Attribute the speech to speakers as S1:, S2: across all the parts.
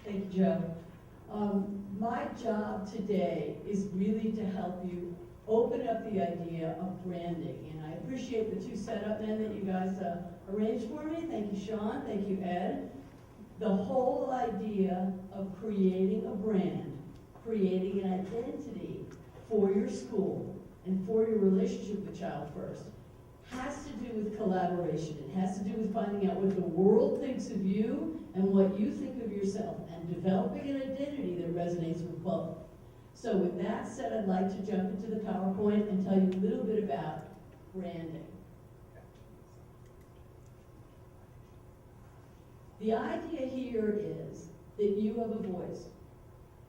S1: Thank you, Joe. My job today is really to help you open up the idea of branding. And I appreciate the two setup men that you guys arranged for me. Thank you, Sean. Thank you, Ed. The whole idea of creating a brand, creating an identity for your school and for your relationship with Child First has to do with collaboration. It has to do with finding out what the world thinks of you and what you think of yourself, and developing an identity that resonates with both. So with that said, I'd like to jump into the PowerPoint and tell you a little bit about branding. The idea here is that you have a voice,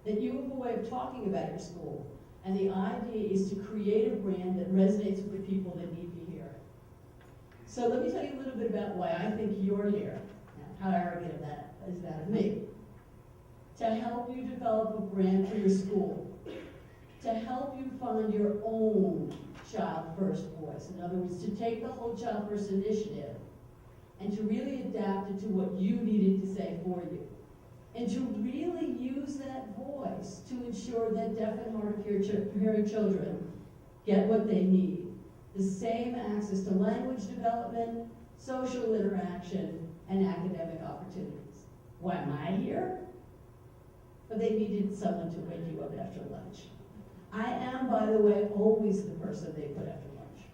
S1: that you have a way of talking about your school, and the idea is to create a brand that resonates with the people that need to hear it. So let me tell you a little bit about why I think you're here. Now, how arrogant is that of me? To help you develop a brand for your school, to help you find your own Child First voice. In other words, to take the whole Child First initiative and to really adapt it to what you needed to say for you. And to really use that voice to ensure that deaf and hard of hearing children get what they need. The same access to language development, social interaction, and academic opportunities. Why am I here? But they needed someone to wake you up after lunch. I am, by the way, always the person they put after lunch.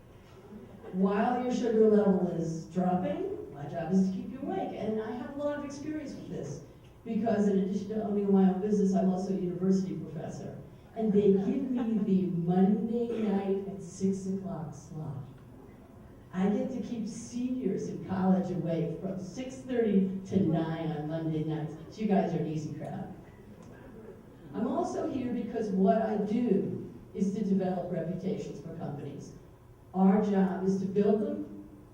S1: While your sugar level is dropping, my job is to keep you awake. And I have a lot of experience with this because in addition to owning my own business, I'm also a university professor. And they give me the Monday night at 6 o'clock slot. I get to keep seniors in college awake from 6:30 to 9 on Monday nights. So you guys are an easy crowd. I'm also here because what I do is to develop reputations for companies. Our job is to build them,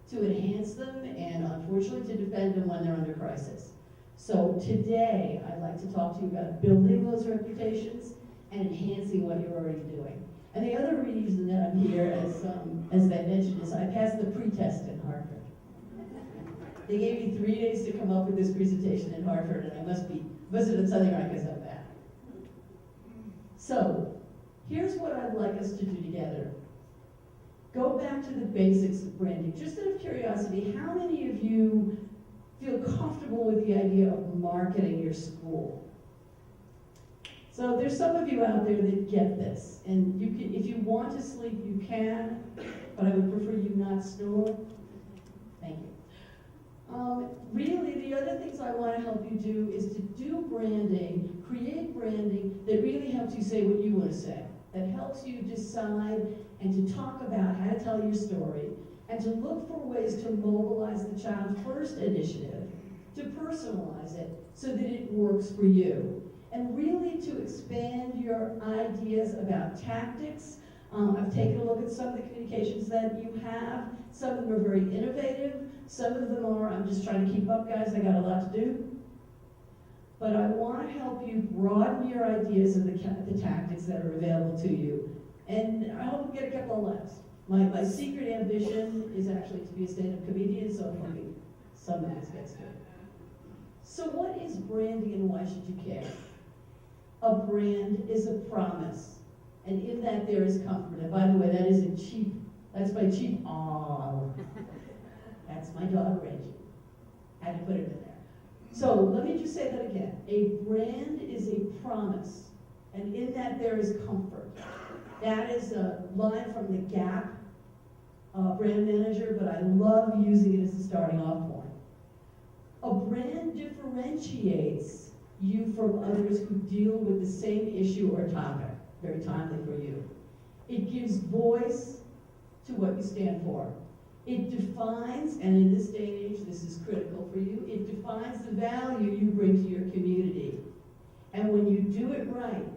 S1: to enhance them, and unfortunately to defend them when they're under crisis. So today, I'd like to talk to you about building those reputations and enhancing what you're already doing. And the other reason that I'm here, as they mentioned, is I passed the pre-test in Hartford. They gave me 3 days to come up with this presentation in Hartford, and I must have done something right because I'm back. So, here's what I'd like us to do together. Go back to the basics of branding. Just out of curiosity, how many of you feel comfortable with the idea of marketing your school? So there's some of you out there that get this, and you can, if you want to sleep, you can, but I would prefer you not snore. Thank you. Really, the other things I want to help you do is to do branding, create branding that really helps you say what you want to say, that helps you decide and to talk about how to tell your story, and to look for ways to mobilize the Child First initiative, to personalize it so that it works for you. And really to expand your ideas about tactics. I've taken a look at some of the communications that you have. Some of them are very innovative. Some of them are, I'm just trying to keep up, guys, I got a lot to do. But I want to help you broaden your ideas of the tactics that are available to you. And I hope you get a couple of laughs. My secret ambition is actually to be a stand-up comedian, so I'm hoping some aspects to it. So what is branding and why should you care? A brand is a promise, and in that there is comfort. And by the way, that isn't cheap. That's my cheap, aww. That's my dog raging. I had to put it in there. So let me just say that again. A brand is a promise, and in that there is comfort. That is a line from the Gap brand manager, but I love using it as a starting off point. A brand differentiates you from others who deal with the same issue or topic, very timely for you. It gives voice to what you stand for. It defines, and in this day and age, this is critical for you, it defines the value you bring to your community. And when you do it right,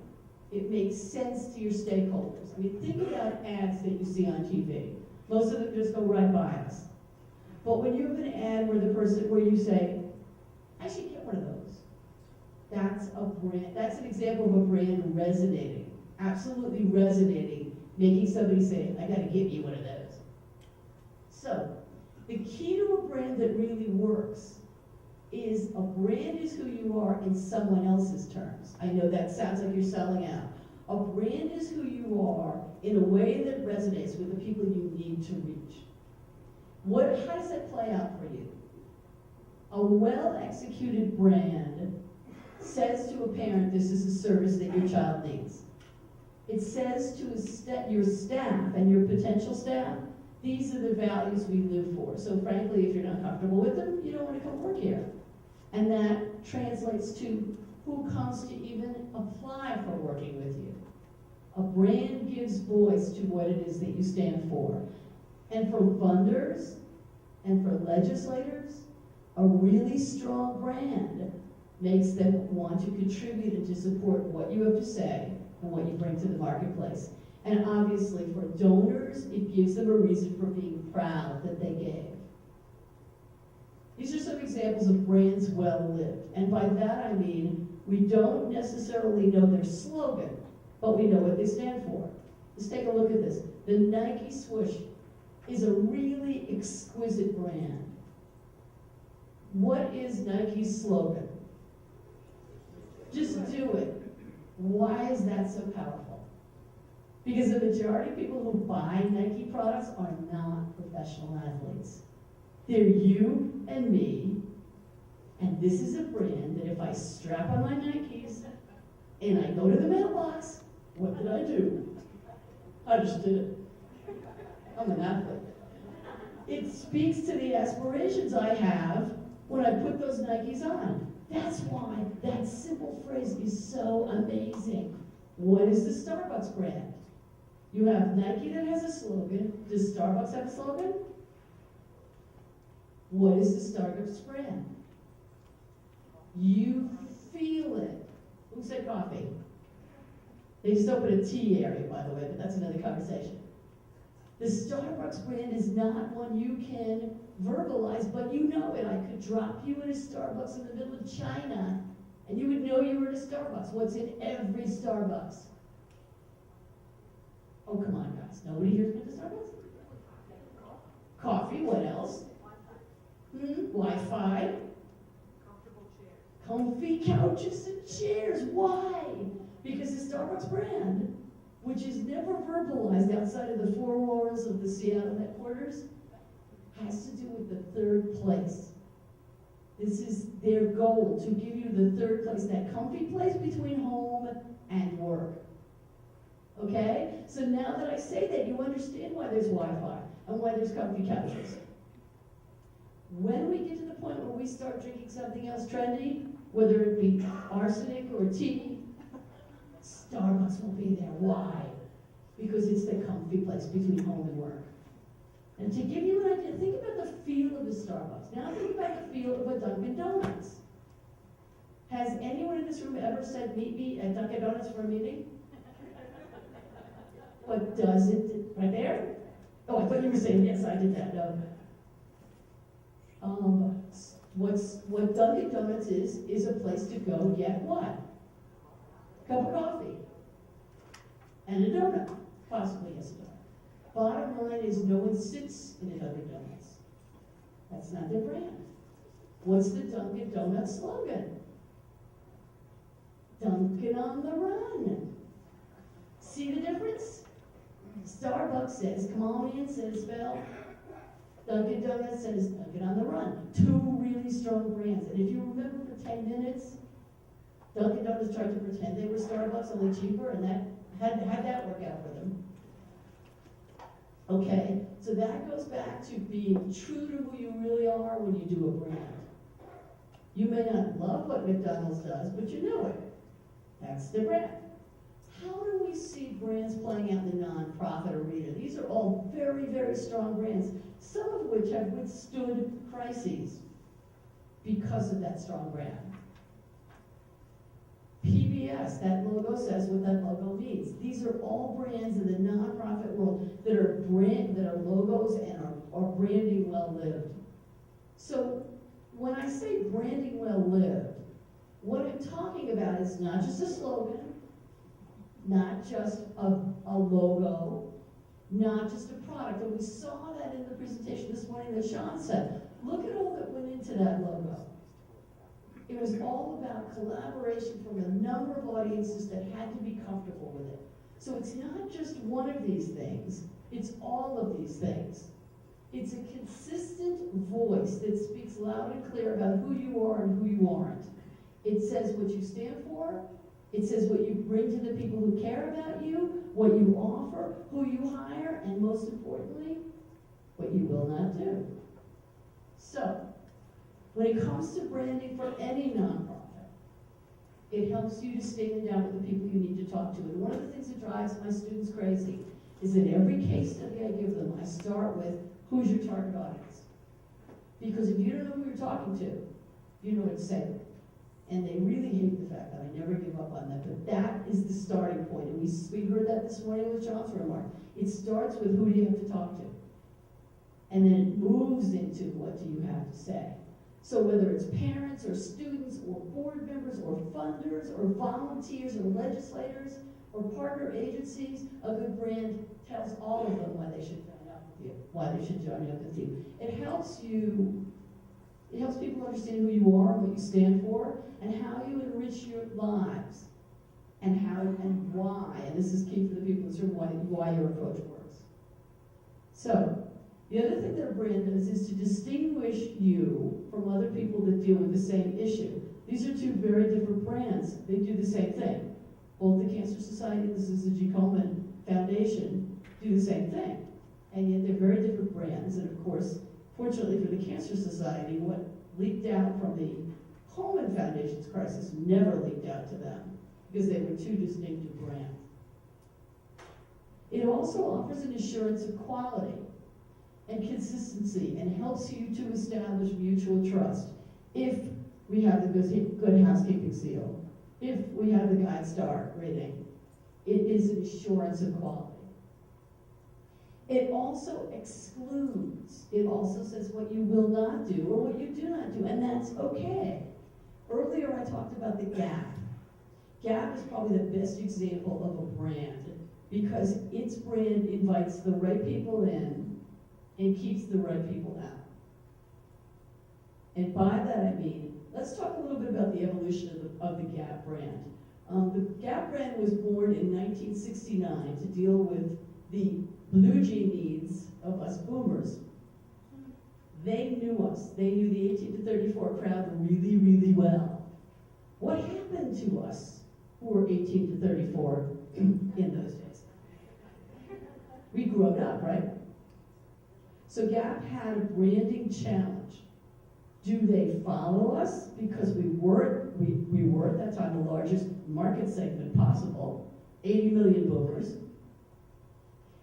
S1: it makes sense to your stakeholders. I mean, think about ads that you see on TV. Most of them just go right by us. But when you have an ad where you say, I should get one of those. That's a brand. That's an example of a brand resonating, absolutely resonating, making somebody say, I gotta get you one of those. So, the key to a brand that really works is a brand is who you are in someone else's terms. I know that sounds like you're selling out. A brand is who you are in a way that resonates with the people you need to reach. How does that play out for you? A well-executed brand says to a parent, this is a service that your child needs. It says to your staff and your potential staff, these are the values we live for. So frankly, if you're not comfortable with them, you don't want to come work here. And that translates to who comes to even apply for working with you. A brand gives voice to what it is that you stand for. And for funders and for legislators, a really strong brand makes them want to contribute and to support what you have to say and what you bring to the marketplace. And obviously for donors, it gives them a reason for being proud that they gave. These are some examples of brands well lived. And by that I mean, we don't necessarily know their slogan, but we know what they stand for. Let's take a look at this. The Nike swoosh is a really exquisite brand. What is Nike's slogan? Just do it. Why is that so powerful? Because the majority of people who buy Nike products are not professional athletes. They're you and me, and this is a brand that if I strap on my Nikes and I go to the mailbox, what did I do? I just did it. I'm an athlete. It speaks to the aspirations I have when I put those Nikes on. That's why that simple phrase is so amazing. What is the Starbucks brand? You have Nike that has a slogan. Does Starbucks have a slogan? What is the Starbucks brand? You feel it. Who said coffee? They still put a tea area, by the way, but that's another conversation. The Starbucks brand is not one you can verbalize, but you know it. I could drop you in a Starbucks in the middle of China, and you would know you were in a Starbucks. What's in every Starbucks? Oh, come on, guys. Nobody here's been to Starbucks? Coffee, what else? Wi-Fi.
S2: Comfortable chairs.
S1: Comfy couches and chairs. Why? Because the Starbucks brand, which is never verbalized outside of the four walls of the Seattle headquarters, has to do with the third place. This is their goal, to give you the third place, that comfy place between home and work. Okay? So now that I say that, you understand why there's Wi-Fi and why there's comfy couches. When we get to the point where we start drinking something else trendy, whether it be arsenic or tea, Starbucks will be there. Why? Because it's the comfy place between home and work. And to give you an idea, think about the feel of a Starbucks. Now think about the feel of a Dunkin' Donuts. Has anyone in this room ever said, meet me at Dunkin' Donuts for a meeting? But does it, right there? Oh, I thought you were saying, yes, I did that. No. What Dunkin' Donuts is a place to go get what? Cup of coffee. And a donut. Possibly, yes, a donut. Bottom line is no one sits in a Dunkin' Donuts. That's not their brand. What's the Dunkin' Donuts slogan? Dunkin' on the run. See the difference? Starbucks says, come on in, says Phil. Dunkin' Donuts says, Dunkin' on the run. Two really strong brands. And if you remember for 10 minutes, Dunkin' Donuts tried to pretend they were Starbucks, only cheaper, and that had that work out for them. Okay, so that goes back to being true to who you really are when you do a brand. You may not love what McDonald's does, but you know it. That's the brand. How do we see brands playing out in the nonprofit arena? These are all very, very strong brands, some of which have withstood crises because of that strong brand. PBS, that logo says what that logo means. These are all brands in the nonprofit world that are logos and are branding well lived. So when I say branding well lived, what I'm talking about is not just a slogan, not just a logo, not just a product. And we saw that in the presentation this morning that Sean said. Look at all that went into that logo. was all about collaboration from a number of audiences that had to be comfortable with it. So it's not just one of these things, it's all of these things. It's a consistent voice that speaks loud and clear about who you are and who you aren't. It says what you stand for, it says what you bring to the people who care about you, what you offer, who you hire, and most importantly, what you will not do. So, when it comes to branding for any nonprofit, it helps you to stand down with the people you need to talk to. And one of the things that drives my students crazy is that every case study I give them, I start with, who's your target audience? Because if you don't know who you're talking to, you know what to say. And they really hate the fact that I never give up on that, but that is the starting point. And we heard that this morning with John's remark. It starts with who do you have to talk to? And then it moves into what do you have to say. So whether it's parents or students or board members or funders or volunteers or legislators or partner agencies, a good brand tells all of them why they should join up with you, why they should join up with you. It helps people understand who you are, what you stand for, and how you enrich your lives, and how and why. And this is key for the people in this room, why your approach works. So, the other thing that a brand does is to distinguish you from other people that deal with the same issue. These are two very different brands. They do the same thing. Both the Cancer Society and the Susan G. Komen Foundation do the same thing. And yet they're very different brands. And of course, fortunately for the Cancer Society, what leaked out from the Komen Foundation's crisis never leaked out to them because they were two distinctive brands. It also offers an assurance of quality and consistency and helps you to establish mutual trust. If we have the good housekeeping seal, if we have the Guide Star rating, it is an assurance of quality. It also excludes. It also says what you will not do or what you do not do, and that's okay. Earlier I talked about the Gap. Gap is probably the best example of a brand because its brand invites the right people in and keeps the right people out. And by that I mean, let's talk a little bit about the evolution of the Gap brand. The Gap brand was born in 1969 to deal with the blue jean needs of us boomers. They knew us. They knew the 18 to 34 crowd really, really well. What happened to us who were 18 to 34 in those days? We grew up, right? So Gap had a branding challenge. Do they follow us? Because we were at that time the largest market segment possible, 80 million boomers.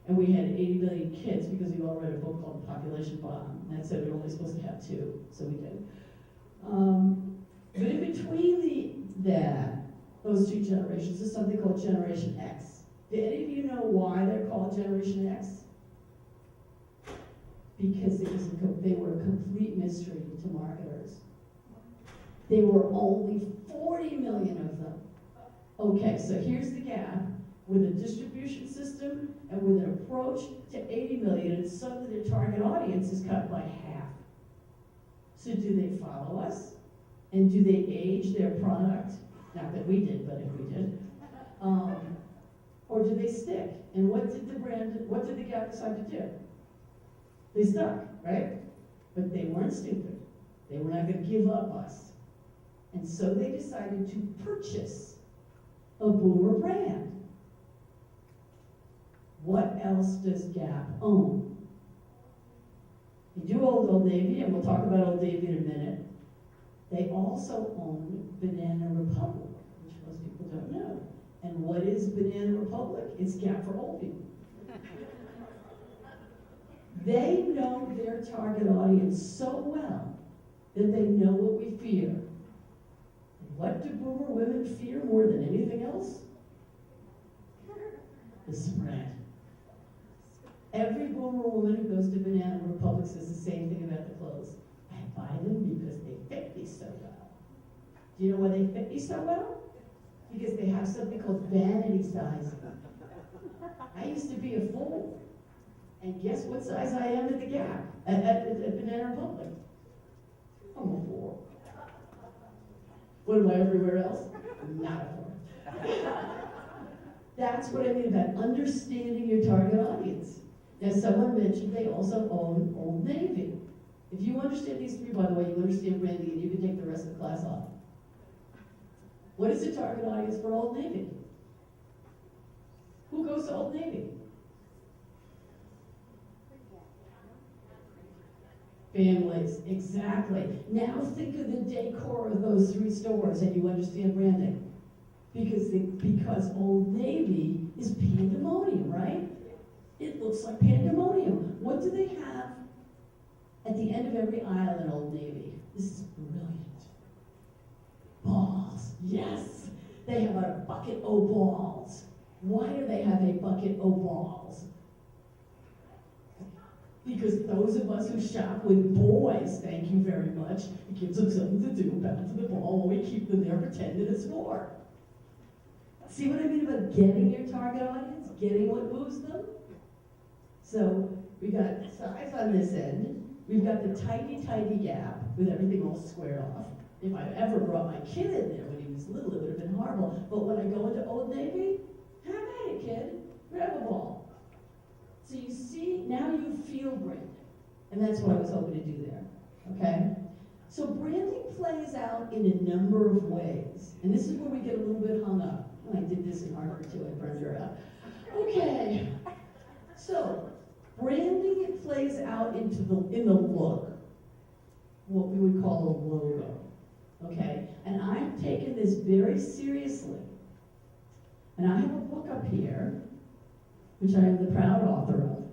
S1: And we had 80 million kids because we all read a book called The Population Bomb. And that said we were only supposed to have 2, so we did. But in between those two generations is something called Generation X. Do any of you know why they're called Generation X? Because they were a complete mystery to marketers. There were only 40 million of them. Okay, so here's the Gap with a distribution system and with an approach to 80 million, and suddenly their target audience is cut by half. So do they follow us? And do they age their product? Not that we did, but if we did. Or do they stick? And what did the Gap decide to do? They stuck, right? But they weren't stupid. They were not going to give up us. And so they decided to purchase a boomer brand. What else does Gap own? They do Old Navy, and we'll talk about Old Navy in a minute. They also own Banana Republic, which most people don't know. And what is Banana Republic? It's Gap for old people. They know their target audience so well that they know what we fear. What do boomer women fear more than anything else? The spread. Every boomer woman who goes to Banana Republic says the same thing about the clothes. I buy them because they fit me so well. Do you know why they fit me so well? Because they have something called vanity size. I used to be a fool. And guess what size I am at the Gap, at Banana Republic? I'm a 4. What am I everywhere else? Not a form. That's what I mean about understanding your target audience. Now, someone mentioned they also own Old Navy. If you understand these three, by the way, you understand branding, and you can take the rest of the class off. What is the target audience for Old Navy? Who goes to Old Navy? Families, exactly. Now think of the decor of those three stores and you understand branding. Because Old Navy is pandemonium, right? It looks like pandemonium. What do they have at the end of every aisle in Old Navy? This is brilliant. Balls, yes. They have a bucket of balls. Why do they have a bucket of balls? Because those of us who shop with boys, thank you very much, it gives them something to do, bounce to the ball, when we keep them there pretending it's more. See what I mean about getting your target audience, getting what moves them? So we got size on this end, we've got the tiny, tiny gap with everything all squared off. If I ever brought my kid in there when he was little, it would have been horrible. But when I go into Old Navy, have at it, kid, grab a ball. So you see, now you feel branding. And that's what I was hoping to do there, okay? So branding plays out in a number of ways. And this is where we get a little bit hung up. Oh, I did this in Harvard too, I burned her out. Okay, so branding plays out in the look, what we would call a logo, okay? And I've taken this very seriously. And I have a book up here, which I am the proud author of,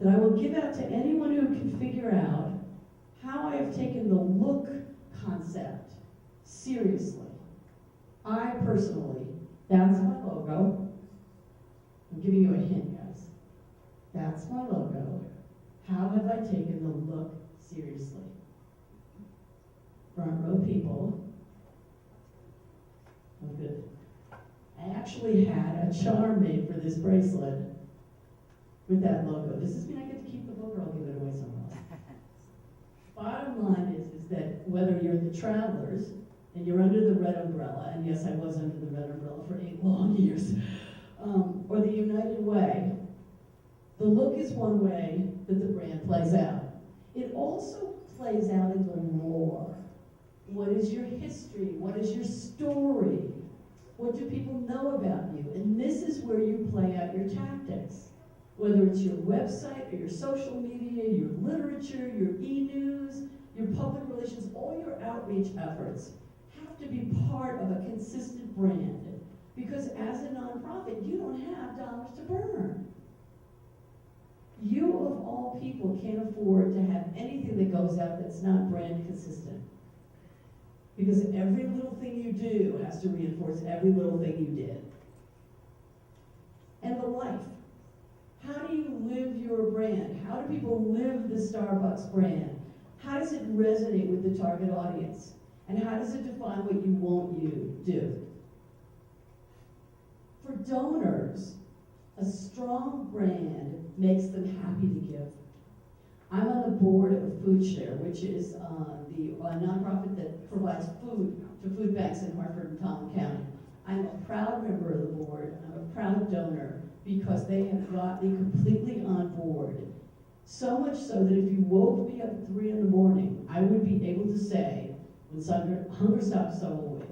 S1: that I will give out to anyone who can figure out how I have taken the look concept seriously. I personally, that's my logo. I'm giving you a hint, guys. That's my logo. How have I taken the look seriously? Front row people. Oh, good. I actually had a charm made for this bracelet with that logo. Does this mean I get to keep the book or I'll give it away somewhere else? Bottom line is that whether you're the Travelers and you're under the red umbrella, and yes, I was under the red umbrella for 8 long years, or the United Way, the look is one way that the brand plays out. It also plays out in the lore. What is your history? What is your story? What do people know about you? And this is where you play out your tactics. Whether it's your website or your social media, your literature, your e-news, your public relations, all your outreach efforts have to be part of a consistent brand. Because as a nonprofit, you don't have dollars to burn. You, of all people, can't afford to have anything that goes out that's not brand consistent. Because every little thing you do has to reinforce every little thing you did. And the life. How do you live your brand? How do people live the Starbucks brand? How does it resonate with the target audience? And how does it define what you won't you do? For donors, a strong brand makes them happy to give. I'm on the board of FoodShare, which is the nonprofit that provides food to food banks in Hartford and Talon County. I'm a proud member of the board. I'm a proud donor because they have got me completely on board. So much so that if you woke me up at 3 in the morning, I would be able to say, when hunger stops so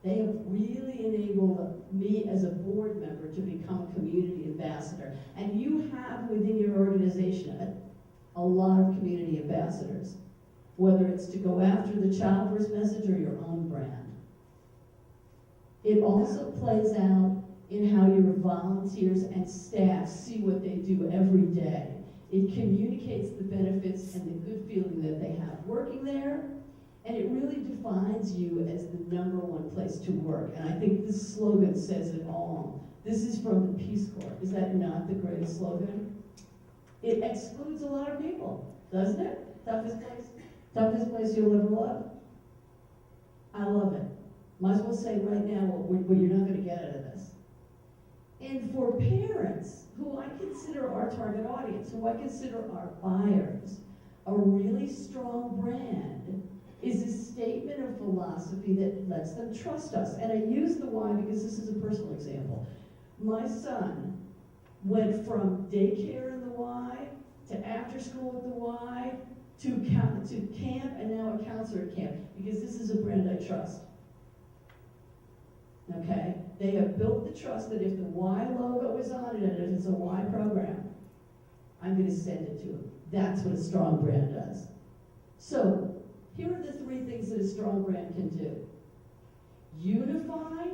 S1: they have really enabled me as a board member to become a community ambassador. And you have within your organization a lot of community ambassadors, whether it's to go after the child first message or your own brand. It also plays out in how your volunteers and staff see what they do every day. It communicates the benefits and the good feeling that they have working there, and it really defines you as the #1 place to work. And I think this slogan says it all. This is from the Peace Corps. Is that not the greatest slogan? It excludes a lot of people, doesn't it? Toughest place you'll ever love. I love it. Might as well say right now what you're not going to get out of this. And for parents, who I consider our target audience, who I consider our buyers, a really strong brand philosophy that lets them trust us. And I use the why because this is a personal example. My son went from daycare in the Y to after school at the Y to camp and now a counselor at camp because this is a brand I trust. Okay? They have built the trust that if the Y logo is on it and it's a Y program, I'm going to send it to him. That's what a strong brand does. So, here are the 3 things that a strong brand can do. Unify,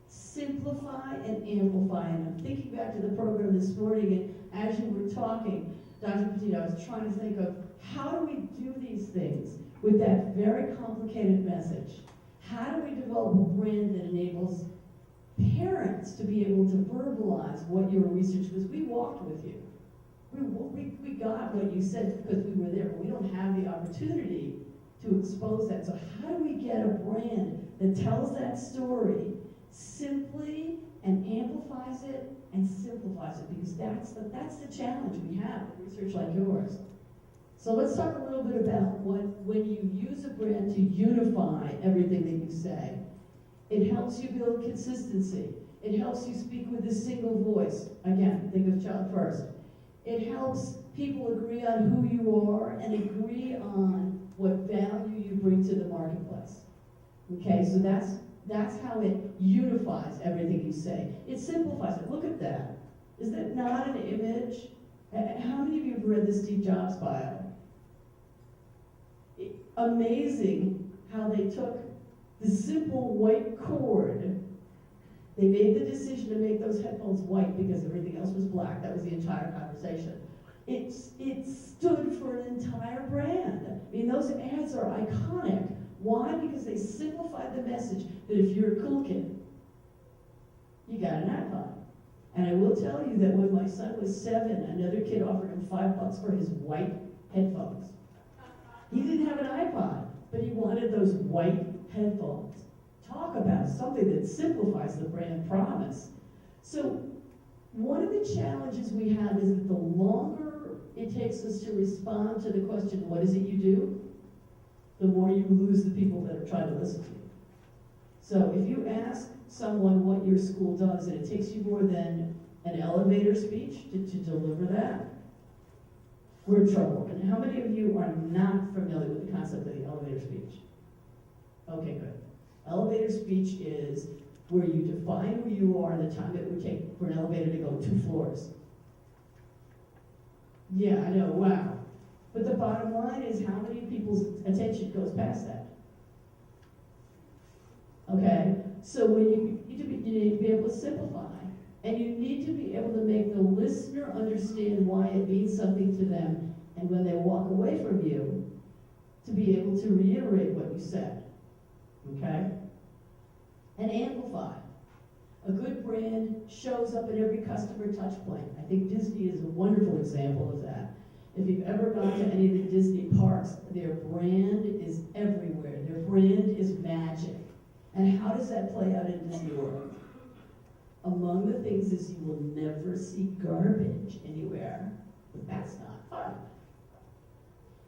S1: simplify, and amplify. And I'm thinking back to the program this morning, and as you were talking, Dr. Petito, I was trying to think of how do we do these things with that very complicated message? How do we develop a brand that enables parents to be able to verbalize what your research was? We walked with you. We got what you said because we were there, but we don't have the opportunity to expose that. So how do we get a brand that tells that story simply and amplifies it and simplifies it? Because that's the challenge we have with research like yours. So let's talk a little bit about when you use a brand to unify everything that you say. It helps you build consistency. It helps you speak with a single voice. Again, think of child first. It helps people agree on who you are and agree on what value you bring to the marketplace. Okay, so that's how it unifies everything you say. It simplifies it. Look at that. Is that not an image? How many of you have read the Steve Jobs bio? Amazing how they took the simple white cord. They made the decision to make those headphones white because everything else was black. That was the entire conversation. It stood for an entire brand. I mean, those ads are iconic. Why? Because they simplified the message that if you're a cool kid, you got an iPod. And I will tell you that when my son was 7, another kid offered him $5 for his white headphones. He didn't have an iPod, but he wanted those white headphones. Talk about something that simplifies the brand promise. So one of the challenges we have is that the longer it takes us to respond to the question, what is it you do? The more you lose the people that are trying to listen to you. So if you ask someone what your school does and it takes you more than an elevator speech to deliver that, we're in trouble. And how many of you are not familiar with the concept of the elevator speech? Okay, good. Elevator speech is where you define who you are and the time it would take for an elevator to go 2 floors. Yeah, I know, wow. But the bottom line is how many people's attention goes past that? Okay, so when you need to be able to simplify, and you need to be able to make the listener understand why it means something to them, and when they walk away from you, to be able to reiterate what you said. Okay? And amplify. A good brand shows up at every customer touch point. I think Disney is a wonderful example of that. If you've ever gone to any of the Disney parks, their brand is everywhere. Their brand is magic. And how does that play out in Disney World? Among the things is you will never see garbage anywhere. But that's not fun.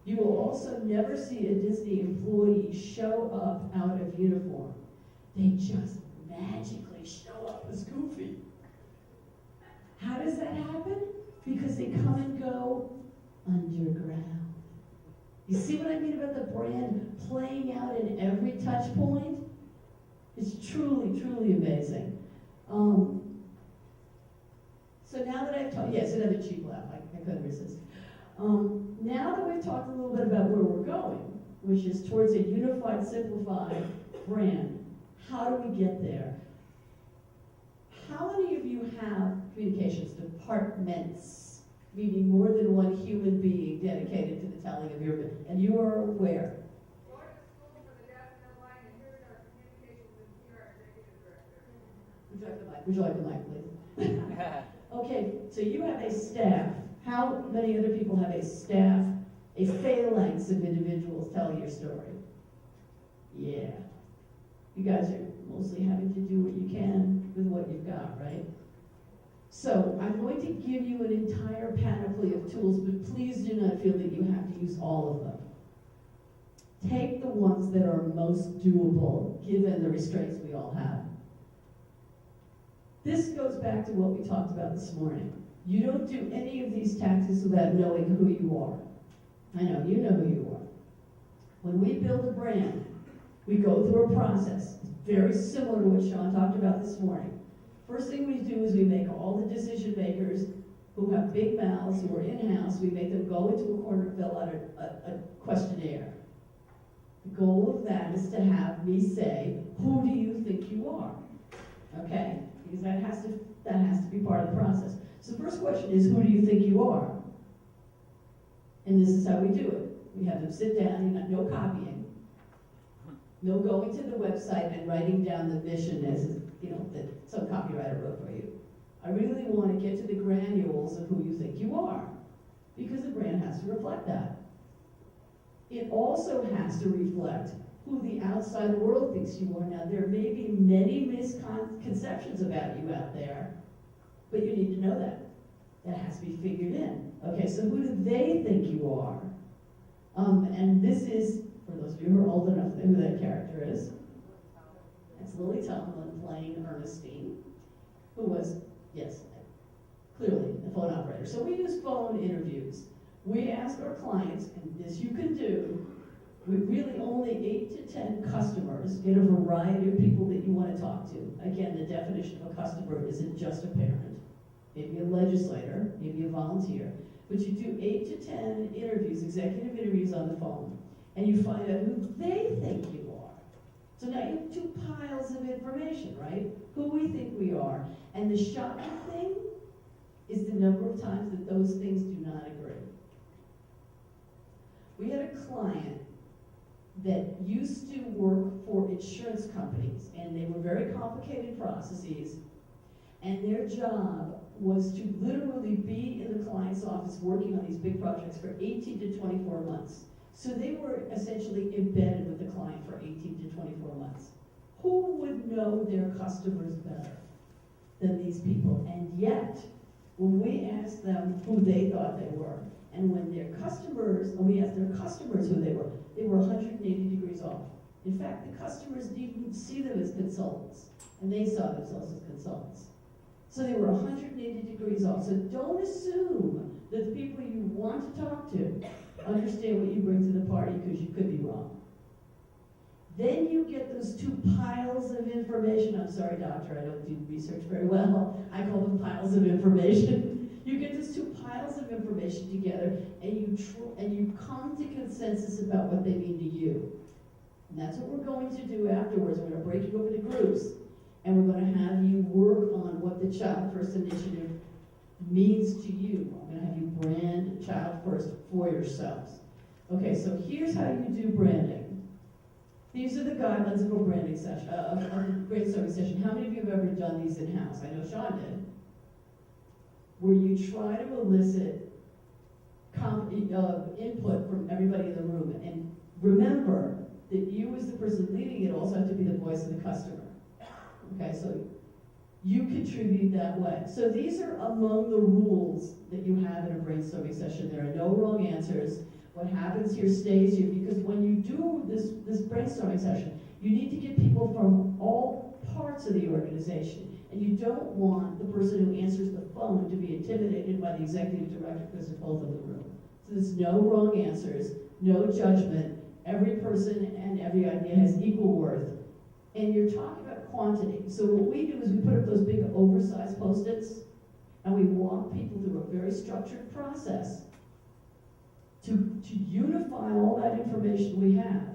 S1: You will also never see a Disney employee show up out of uniform. They just magically show up as Goofy. How does that happen? Because they come and go underground. You see what I mean about the brand playing out in every touch point? It's truly, truly amazing. So now that I've talked, yes, another cheap laugh, I couldn't resist. Now that we've talked a little bit about where we're going, which is towards a unified, simplified brand, how do we get there? How many of you have communications departments, meaning more than one human being dedicated to the telling of your business? And you are where?
S2: Going to school for the deaf and the blind, and here's our communications and PR executive director.
S1: Would you like the mic, please? Okay, so you have a staff. How many other people have a staff, a phalanx of individuals telling your story? Yeah. You guys are mostly having to do what you can with what you've got, right? So I'm going to give you an entire panoply of tools, but please do not feel that you have to use all of them. Take the ones that are most doable, given the restraints we all have. This goes back to what we talked about this morning. You don't do any of these tactics without knowing who you are. I know, you know who you are. When we build a brand, we go through a process, very similar to what Sean talked about this morning. First thing we do is we make all the decision makers who have big mouths, who are in-house, we make them go into a corner and fill out a questionnaire. The goal of that is to have me say, who do you think you are? Okay? Because that has to be part of the process. So the first question is, who do you think you are? And this is how we do it. We have them sit down, no copying, no going to the website and writing down the mission as, that some copywriter wrote for you. I really want to get to the granules of who you think you are, because the brand has to reflect that. It also has to reflect who the outside world thinks you are. Now, there may be many misconceptions about you out there, but you need to know that. That has to be figured in. Okay, so who do they think you are? And this is, for those of you who are old enough to know who that character is, it's Lily Tomlin playing Ernestine, who was, yes, clearly a phone operator. So we use phone interviews. We ask our clients, and this you can do, with really only 8 to 10 customers, get a variety of people that you want to talk to. Again, the definition of a customer isn't just a parent, maybe a legislator, maybe a volunteer, but you do 8 to 10 interviews, executive interviews on the phone, and you find out who they think you are. So now you have 2 piles of information, right? Who we think we are. And the shocking thing is the number of times that those things do not agree. We had a client that used to work for insurance companies, and they were very complicated processes, and their job was to literally be in the client's office working on these big projects for 18 to 24 months. So they were essentially embedded with the client for 18 to 24 months. Who would know their customers better than these people? And yet, when we asked them who they thought they were, and when their customers, and we asked their customers who they were 180 degrees off. In fact, the customers didn't even see them as consultants, and they saw themselves as consultants. So they were 180 degrees off. So don't assume that the people you want to talk to understand what you bring to the party, because you could be wrong. Then you get those 2 piles of information. I'm sorry, doctor, I don't do research very well. I call them piles of information. You get those 2 piles of information together, and you come to consensus about what they mean to you. And that's what we're going to do afterwards. We're going to break you up into groups, and we're going to have you work on what the Child First Initiative means to you. I'm going to have you brand Child First for yourselves. Okay, so here's how you do branding. These are the guidelines of a branding session, of a brainstorming session. How many of you have ever done these in-house? I know Sean did. Where you try to elicit input from everybody in the room. And remember that you, as the person leading it, also have to be the voice of the customer. Okay, so you contribute that way. So these are among the rules that you have in a brainstorming session. There are no wrong answers. What happens here stays here, because when you do this brainstorming session, you need to get people from all parts of the organization. And you don't want the person who answers the phone to be intimidated by the executive director because they're both in the room. So there's no wrong answers, no judgment. Every person and every idea has equal worth. And you're talking about quantity. So what we do is we put up those big oversized Post-its, and we walk people through a very structured process to unify all that information we have.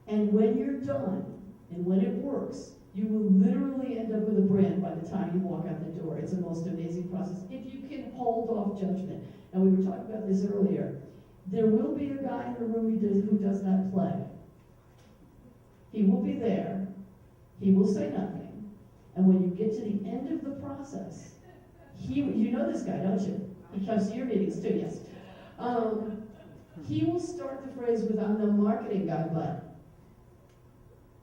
S1: And when you're done, and when it works, you will literally end up with a brand by the time you walk out the door. It's the most amazing process. If you can hold off judgment. And we were talking about this earlier. There will be a guy in the room who does not play. He will be there. He will say nothing. And when you get to the end of the process, you know this guy, don't you? He comes to your meetings too, yes. He will start the phrase with, "I'm the marketing guy, but."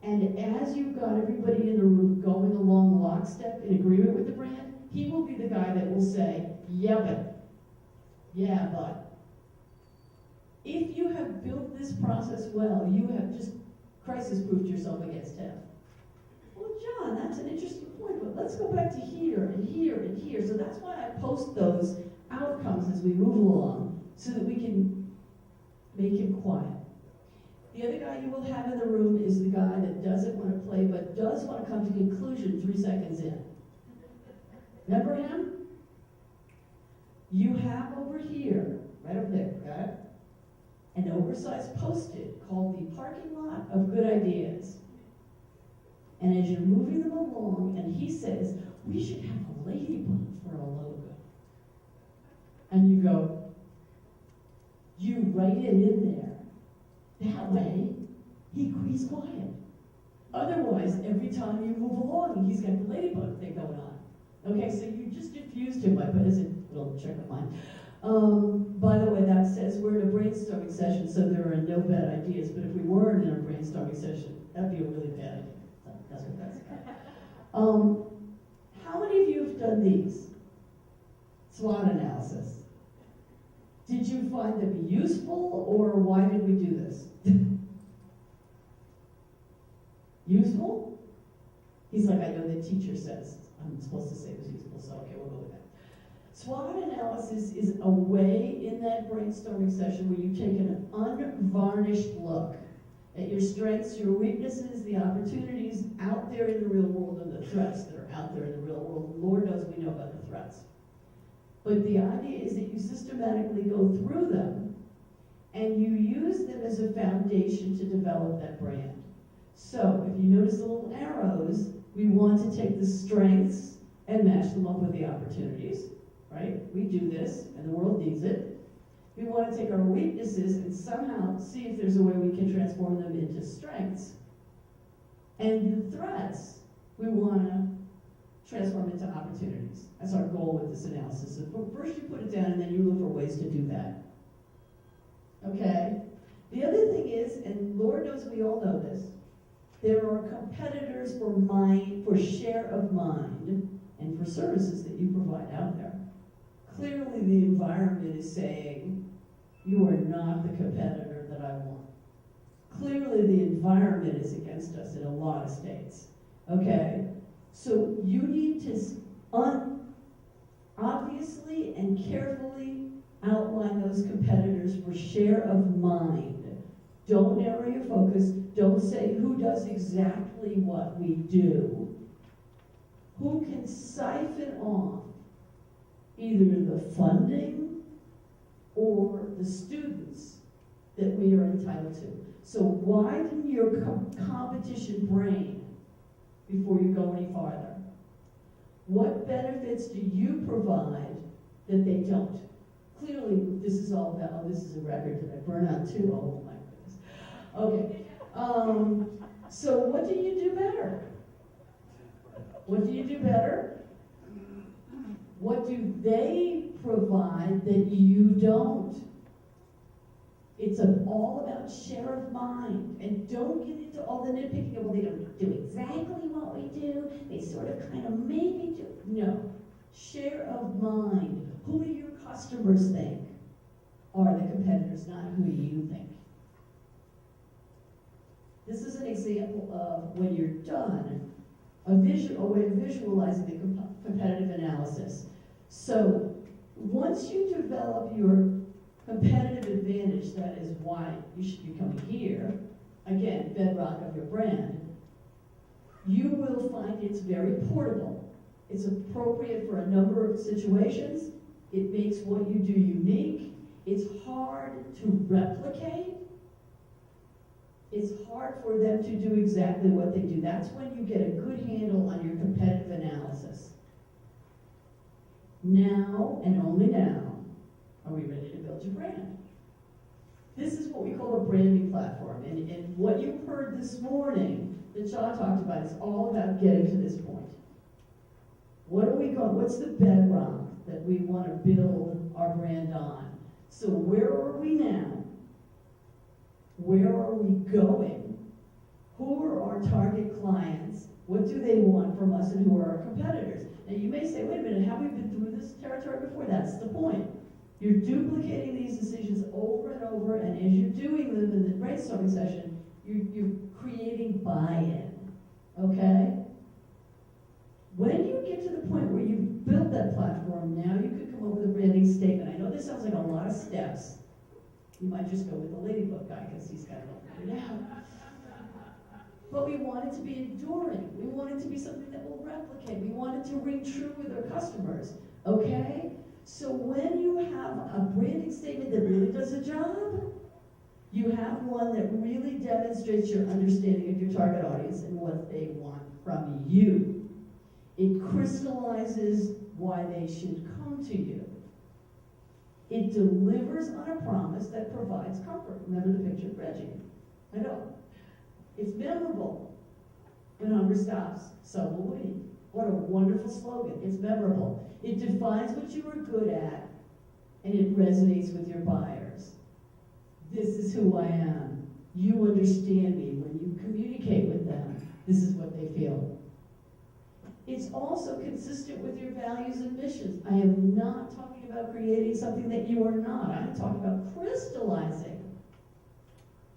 S1: And as you've got everybody in the room going along lockstep in agreement with the brand, he will be the guy that will say, "Yeah, but." Yeah, but. If you have built this process well, you have just crisis-proofed yourself against death. Well, John, that's an interesting point, but let's go back to here and here and here. So that's why I post those outcomes as we move along, so that we can make him quiet. The other guy you will have in the room is the guy that doesn't want to play, but does want to come to conclusion 3 seconds in. Remember him? You have over here, right up there, got it? An oversized post-it called the parking lot of good ideas. And as you're moving them along, and he says, we should have a ladybug for a logo. And you go, you write it in there. That way, he's quiet. Otherwise, every time you move along, he's got the ladybug thing going on. Okay, so you just diffused him by putting this in a little trick of mine. By the way, that says we're in a brainstorming session, so there are no bad ideas. But if we weren't in a brainstorming session, that'd be a really bad idea. So that's what that's about. How many of you have done these? SWOT analysis. Did you find them useful, or why did we do this? Useful? He's like, I know the teacher says I'm supposed to say it was useful, so okay, we'll go with that. SWOT analysis is a way in that brainstorming session where you take an unvarnished look at your strengths, your weaknesses, the opportunities out there in the real world, and the threats that are out there in the real world. Lord knows we know about the threats. But the idea is that you systematically go through them and you use them as a foundation to develop that brand. So if you notice the little arrows, we want to take the strengths and match them up with the opportunities, right? We do this, and the world needs it. We want to take our weaknesses and somehow see if there's a way we can transform them into strengths. And the threats, we want to transform into opportunities. That's our goal with this analysis. So first you put it down, and then you look for ways to do that. Okay? The other thing is, and Lord knows we all know this, there are competitors for share of mind and for services that you provide out there. Clearly the environment is saying, you are not the competitor that I want. Clearly the environment is against us in a lot of states. Okay? So you need to obviously and carefully outline those competitors for share of mind. Don't narrow your focus. Don't say who does exactly what we do. Who can siphon off either the funding or the students that we are entitled to. So widen your competition brain before you go any farther. What benefits do you provide that they don't? Clearly, this is all about, oh, this is a record. Did I burn out too? Oh, my goodness. Okay. So what do you do better? What do you do better? What do they provide that you don't? It's all about share of mind. And don't get into all the nitpicking of, well, they don't do exactly what we do. They sort of kind of maybe do. No. Share of mind. Who do your customers think are the competitors, not who you think? This is an example of, when you're done, a way of visualizing the competitive analysis. So once you develop your competitive advantage, that is why you should be coming here, again, bedrock of your brand, you will find it's very portable. It's appropriate for a number of situations. It makes what you do unique. It's hard to replicate. It's hard for them to do exactly what they do. That's when you get a good handle on your competitive analysis. Now, and only now, are we ready to build your brand? This is what we call a branding platform. And what you heard this morning that Shaw talked about is all about getting to this point. What's the bedrock that we want to build our brand on? So where are we now? Where are we going? Who are our target clients? What do they want from us, and who are our competitors? Now you may say, wait a minute, have we been through this territory before? That's the point. You're duplicating these decisions over and over, and as you're doing them in the brainstorming session, you're creating buy-in, okay? When you get to the point where you've built that platform, now you could come up with a branding statement. I know this sounds like a lot of steps. You might just go with the ladybug guy because he's got it all figured out. But we want it to be enduring. We want it to be something that will replicate. We want it to ring true with our customers, okay? So when you have a branding statement that really does a job, you have one that really demonstrates your understanding of your target audience and what they want from you. It crystallizes why they should come to you. It delivers on a promise that provides comfort. Remember the picture of Reggie? I know. It's memorable. When hunger stops, so will we. What a wonderful slogan. It's memorable. It defines what you are good at, and it resonates with your buyers. This is who I am. You understand me. When you communicate with them, this is what they feel. It's also consistent with your values and missions. I am not talking about creating something that you are not. I'm talking about crystallizing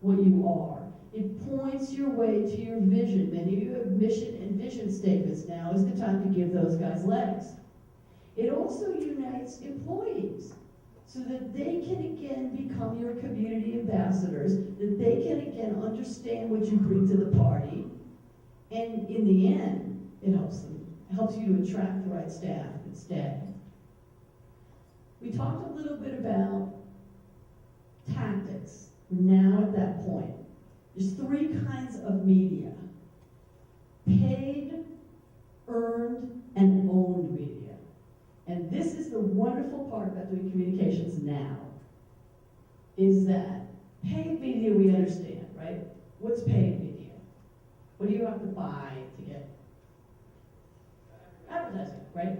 S1: what you are. It points your way to your vision. Many of you have mission and vision statements. Now is the time to give those guys legs. It also unites employees so that they can again become your community ambassadors, that they can again understand what you bring to the party, and in the end, it helps them. It helps you to attract the right staff that stay. We talked a little bit about tactics. We're now at that point. There's three kinds of media: paid, earned, and owned media. And this is the wonderful part about doing communications now, is that paid media we understand, right? What's paid media? What do you have to buy to get advertising, right?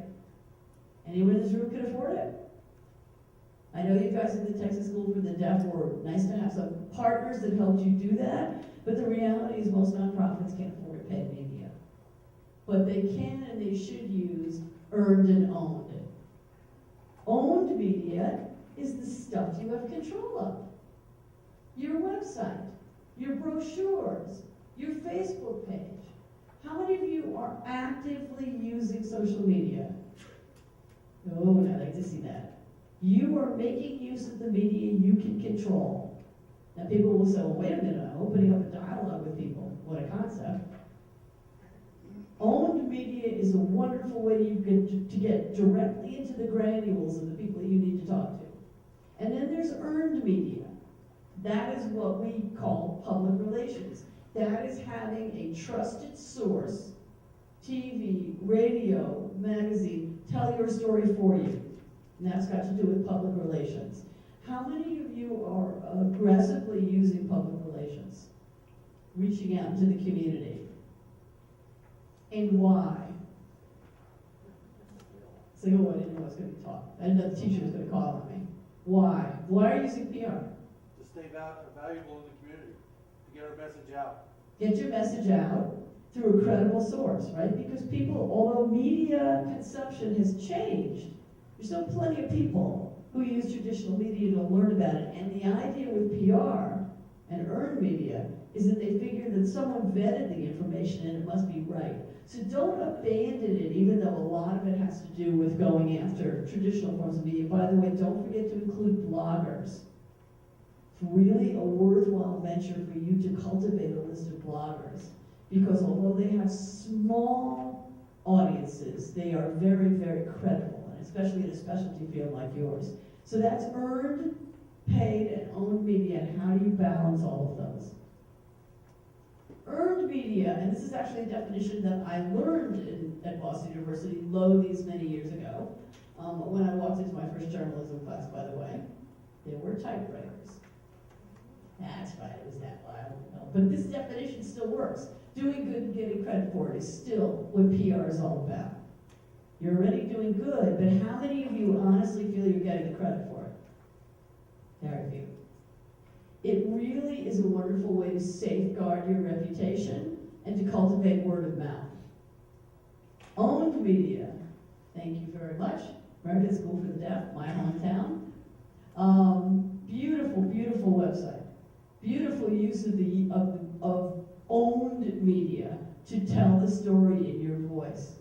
S1: Anyone in this room can afford it? I know you guys at the Texas School for the Deaf were nice to have some partners that helped you do that, but the reality is most nonprofits can't afford paid media. But they can and they should use earned and owned. Owned media is the stuff you have control of. Your website, your brochures, your Facebook page. How many of you are actively using social media? Oh, I'd like to see that. You are making use of the media you can control. Now people will say, well, wait a minute, I'm opening up a dialogue with people. What a concept. Owned media is a wonderful way to get directly into the granules of the people you need to talk to. And then there's earned media. That is what we call public relations. That is having a trusted source, TV, radio, magazine, tell your story for you. And that's got to do with public relations. How many of you are aggressively using public relations? Reaching out to the community? And why? Say, oh, I didn't know I was going to be taught. I didn't know the teacher was going to call on me. Why? Why are you using PR?
S3: To stay valuable in the community, to get our message out.
S1: Get your message out through a credible source, right? Because people, although media consumption has changed, there's still plenty of people who use traditional media to learn about it. And the idea with PR and earned media is that they figure that someone vetted the information and it must be right. So don't abandon it, even though a lot of it has to do with going after traditional forms of media. By the way, don't forget to include bloggers. It's really a worthwhile venture for you to cultivate a list of bloggers, because although they have small audiences, they are very, very credible, and especially in a specialty field like yours. So that's earned, paid, and owned media, and how do you balance all of those? Earned media, and this is actually a definition that I learned at Boston University these many years ago, when I walked into my first journalism class, by the way. There were typewriters. That's why it was that way, I don't know. But this definition still works. Doing good and getting credit for it is still what PR is all about. You're already doing good, but how many of you honestly feel you're getting the credit for it? Very few. It really is a wonderful way to safeguard your reputation and to cultivate word of mouth. Owned media, thank you very much. American School for the Deaf, my hometown. Beautiful, beautiful website. Beautiful use of owned media to tell the story in your voice.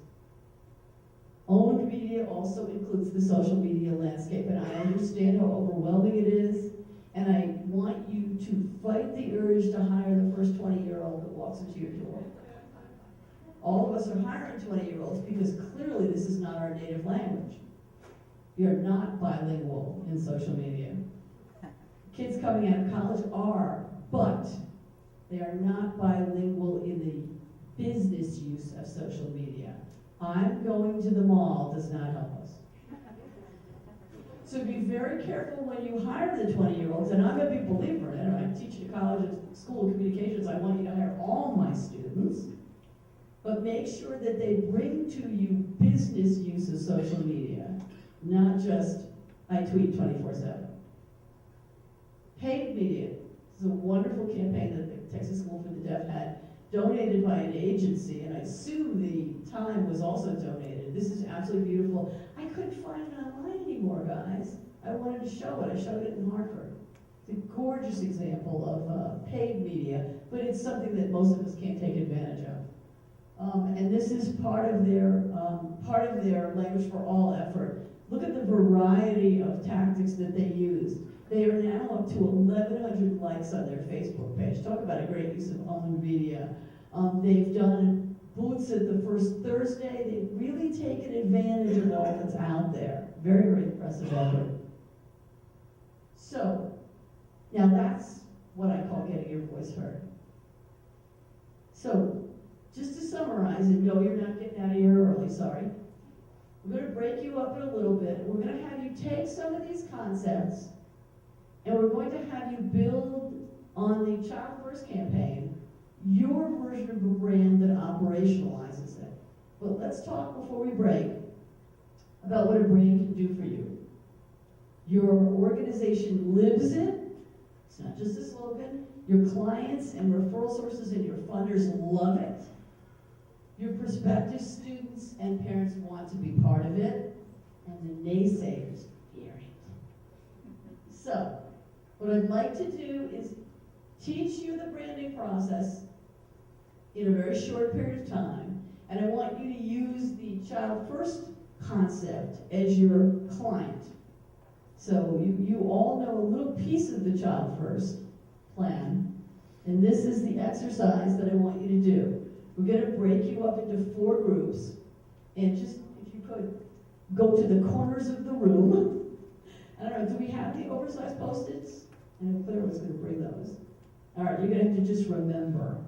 S1: Owned media also includes the social media landscape, and I understand how overwhelming it is, and I want you to fight the urge to hire the first 20-year-old that walks into your door. All of us are hiring 20-year-olds because clearly this is not our native language. You're not bilingual in social media. Kids coming out of college are, but they are not bilingual in the business use of social media. I'm going to the mall does not help us. So be very careful when you hire the 20-year-olds, and I'm a big believer in it. I teach at college and school of communications. I want you to hire all my students, but make sure that they bring to you business use of social media, not just I tweet 24/7. Paid media is a wonderful campaign that the Texas School for the Deaf had, donated by an agency, and I assume the time was also donated. This is absolutely beautiful. I couldn't find it online anymore, guys. I wanted to show it. I showed it in Hartford. It's a gorgeous example of paid media, but it's something that most of us can't take advantage of. And this is part of their Language for All effort. Look at the variety of tactics that they used. They are now up to 1,100 likes on their Facebook page. Talk about a great use of owned media. They've done booths at the first Thursday. They've really taken advantage of all that's out there. Very, very impressive effort. So, now that's what I call getting your voice heard. So, just to summarize, and no, you're not getting out of here early, sorry. We're going to break you up in a little bit. We're going to have you take some of these concepts, and we're going to have you build on the Child First campaign your version of a brand that operationalizes it. But let's talk before we break about what a brand can do for you. Your organization lives it. It's not just a slogan. Your clients and referral sources and your funders love it. Your prospective students and parents want to be part of it. And the naysayers fear it. So, what I'd like to do is teach you the branding process in a very short period of time, and I want you to use the Child First concept as your client. So you all know a little piece of the Child First plan, and this is the exercise that I want you to do. We're going to break you up into 4 groups, and just, if you could, go to the corners of the room. I don't know, do we have the oversized Post-its? I know Claire was going to bring those. All right, you're going to have to just remember.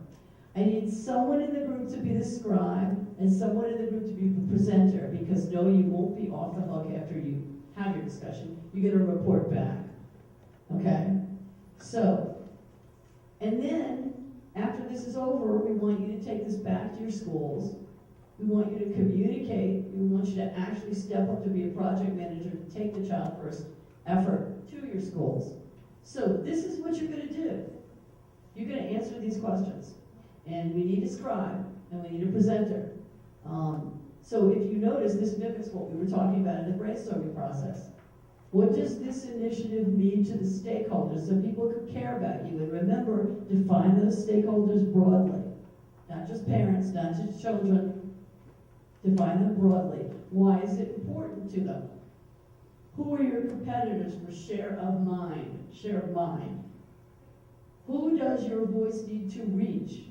S1: I need someone in the group to be the scribe and someone in the group to be the presenter, because no, you won't be off the hook after you have your discussion. You're going to report back. Okay? So, and then after this is over, we want you to take this back to your schools. We want you to communicate. We want you to actually step up to be a project manager to take the Child First effort to your schools. So this is what you're going to do. You're going to answer these questions. And we need a scribe, and we need a presenter. So if you notice, this mimics what we were talking about in the brainstorming process. What does this initiative mean to the stakeholders so people can care about you? And remember, define those stakeholders broadly. Not just parents, not just children. Define them broadly. Why is it important to them? Who are your competitors for share of mind? Share of mind. Who does your voice need to reach?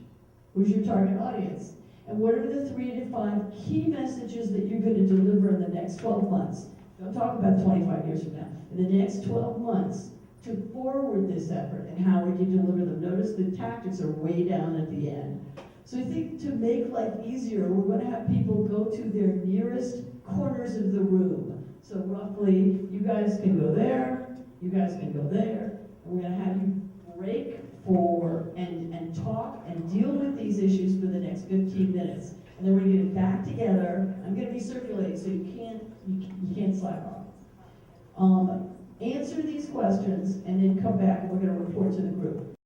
S1: Who's your target audience? And what are the 3 to 5 key messages that you're going to deliver in the next 12 months? Don't talk about 25 years from now. In the next 12 months, to forward this effort, and how would you deliver them? Notice the tactics are way down at the end. So I think to make life easier, we're going to have people go to their nearest corners of the room. So roughly, you guys can go there, you guys can go there, and we're going to have you break for and talk and deal with these issues for the next 15 minutes. And then we're going to get back together. I'm going to be circulating, so you can't slack off. Answer these questions and then come back and we're going to report to the group.